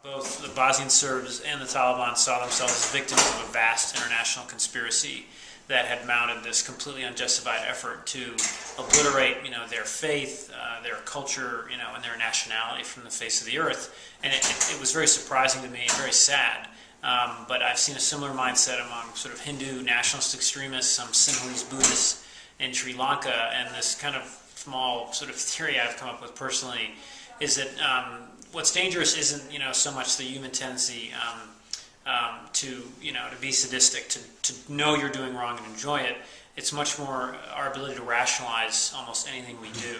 Both the Bosnian Serbs and the Taliban saw themselves as victims of a vast international conspiracy that had mounted this completely unjustified effort to obliterate, their faith, their culture, and their nationality from the face of the earth. And it was very surprising to me and very sad. But I've seen a similar mindset among sort of Hindu nationalist extremists, some Sinhalese Buddhists in Sri Lanka, and this kind of small sort of theory I've come up with personally is that what's dangerous isn't so much the human tendency to be sadistic, to know you're doing wrong and enjoy it. It's much more our ability to rationalize almost anything we do.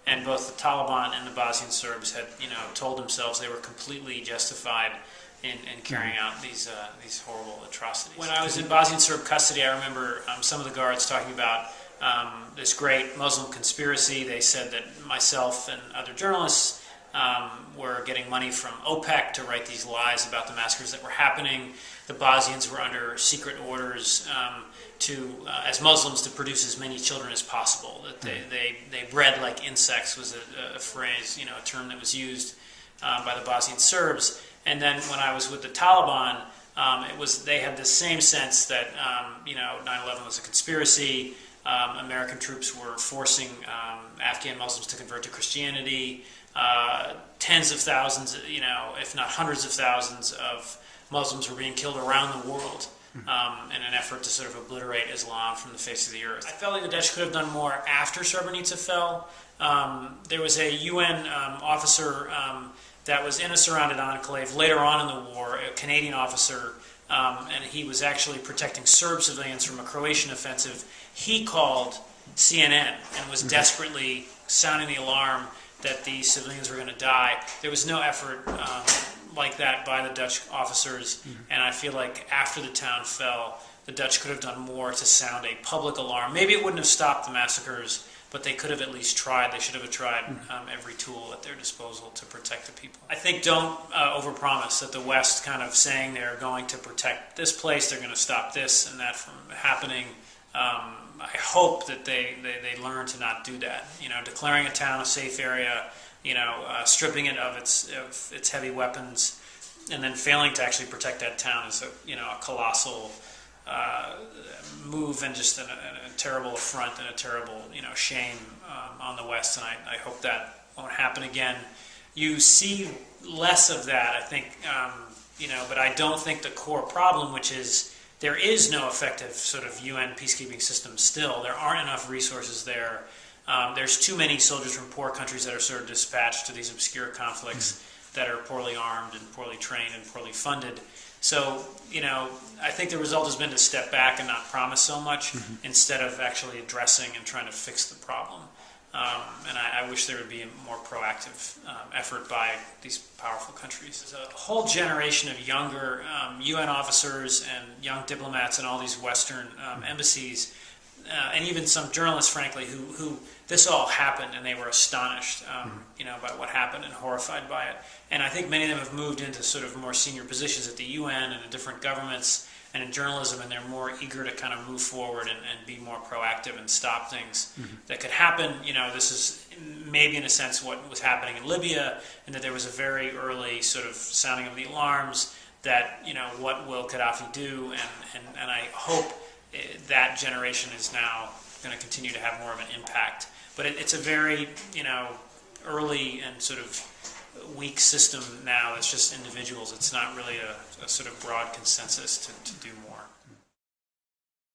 And both the Taliban and the Bosnian Serbs had told themselves they were completely justified in carrying out these horrible atrocities. When I was in Bosnian Serb custody, I remember some of the guards talking about this great Muslim conspiracy. They said that myself and other journalists were getting money from OPEC to write these lies about the massacres that were happening. The Bosnians were under secret orders as Muslims to produce as many children as possible. That they bred like insects was a phrase, a term that was used by the Bosnian Serbs. And then when I was with the Taliban, they had the same sense that 9/11 was a conspiracy. American troops were forcing Afghan Muslims to convert to Christianity. Tens of thousands, if not hundreds of thousands of Muslims were being killed around the world in an effort to sort of obliterate Islam from the face of the earth. I felt like the Dutch could have done more after Srebrenica fell. There was a UN officer that was in a surrounded enclave later on in the war, a Canadian officer, and he was actually protecting Serb civilians from a Croatian offensive. He called CNN and was desperately sounding the alarm that these civilians were going to die. There was no effort like that by the Dutch officers, and I feel like after the town fell, the Dutch could have done more to sound a public alarm. Maybe it wouldn't have stopped the massacres, but they could have at least tried. They should have tried every tool at their disposal to protect the people. I think don't overpromise that the West kind of saying they're going to protect this place, they're going to stop this and that from happening. I hope that they learn to not do that. Declaring a town a safe area, stripping it of its heavy weapons, and then failing to actually protect that town is a colossal move and just a terrible affront and a terrible shame on the West. And I hope that won't happen again. You see less of that, I think, but I don't think the core problem, which is there is no effective sort of UN peacekeeping system still. There aren't enough resources there. There's too many soldiers from poor countries that are sort of dispatched to these obscure conflicts that are poorly armed and poorly trained and poorly funded. So, I think the result has been to step back and not promise so much instead of actually addressing and trying to fix the problem. And I wish there would be a more proactive effort by these powerful countries. There's a whole generation of younger UN officers and young diplomats in all these Western embassies, and even some journalists, frankly, who this all happened and they were astonished, by what happened and horrified by it. And I think many of them have moved into sort of more senior positions at the UN and in different governments and in journalism, and they're more eager to kind of move forward and be more proactive and stop things that could happen. This is maybe in a sense what was happening in Libya, and that there was a very early sort of sounding of the alarms that, what will Gaddafi do? And I hope that generation is now going to continue to have more of an impact. But it's a very, early and sort of weak system now. It's just individuals. It's not really a sort of broad consensus to do more.